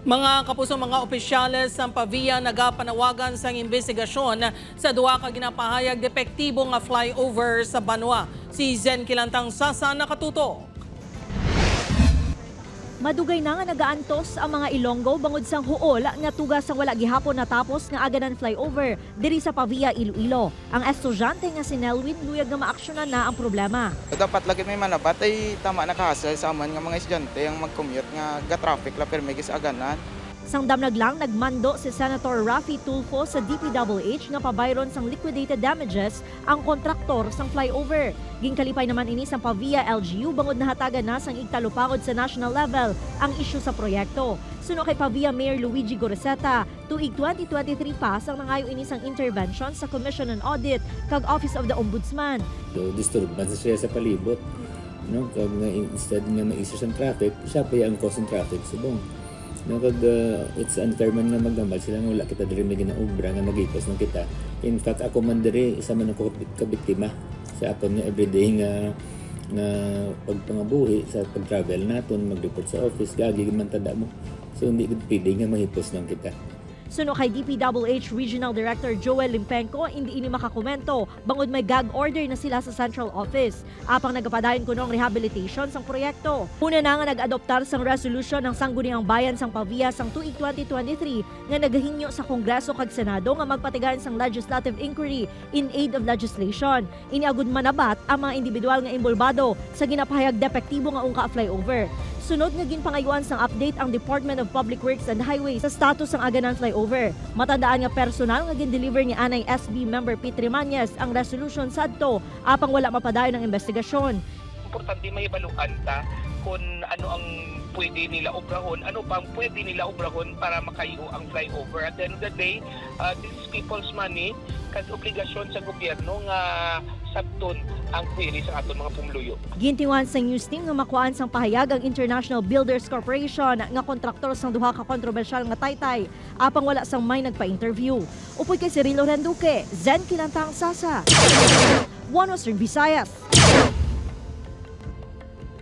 Mga kapuso, mga opisyales sa Pavia nagapanawagan sa investigasyon sa duwa ka ginapahayag depektibo nga flyover sa Banwa. Si Zen Kilantang Sasa nakatuto. Madugay na nga nagaantos ang mga Ilonggo bangod sang huol nga tugas sang wala gihapon natapos nga aganan flyover diri sa Pavia, Iloilo. Ang estudyante nga si Nelwin luyag nga maaksyonan na ang problema. Dapat lagi may manabat ay tama na kahasal sa aman nga mga estudyante ang mag-commute nga ga-traffic la permigis aganan. Sang damnag lang nagmando si Senator Raffy Tulfo sa DPWH nga pabayron sang liquidated damages ang kontraktor sang flyover. Ginkalipay naman ini sang Pavia LGU bangod nahatagan na sang igtalupangod sa national level ang isyu sa proyekto. Suno kay Pavia Mayor Luigi Goreseta, tuig 2023 pa sang nangayo ini sang intervention sa Commission on Audit kag Office of the Ombudsman. So, disturbance siya sa palibot. No? Kag instead nga ma-issue sa traffic, siya pa ang cause ng traffic subong. No, kag it's unfair man nga magdambal sila nga wala kita diri may ginaobra nga magikos man kita. In fact, ako man diri isa man ako kabiktima sa akon nga everyday nga pagpangabuhi sa pag-travel naton, mag-report sa office, gagi man tada mo. So hindi gud pwede nga mahipos lang kita. Suno kay DPWH Regional Director Joel Limpenco, hindi ini makakomento bangod may gag order na sila sa central office. Apang nagapadayon kuno ang rehabilitation sang proyekto. Una na nga nag-adoptar sang resolution ng Sangguniang Bayan sang Pavia sang tuig 2023 nga nagahinyo sa Kongreso kag Senado nga magpatigayon sang legislative inquiry in aid of legislation. Iniagud manabat ang mga individual nga involbado sa ginapahayag depektibo nga ungka flyover. Sunod nga ginpangayuan sang update ang Department of Public Works and Highways sa status ng aganan flyover. Matandaan nga personal nga gin-deliver ni Anay SB member Pete Rimañez ang resolution sadto apang wala mapadayon ng investigasyon. Importante may baluan ta kung ano ang pwede nila obrahon, ano pang pwede nila obrahon para makayo ang flyover. At the end of the day, this is people's money kasi obligasyon sa gobyerno nga sabton ang query sa aton mga pumluyo. Gintinguhan sa news team nga makuhaan sang pahayag ang International Builders Corporation nga kontraktor sang duha ka kontrobersyal nga taytay apang wala sang may nagpa-interview. Upoy kay Cirilo Renduque, Zen Kilantang Sasa, 103 Visayas.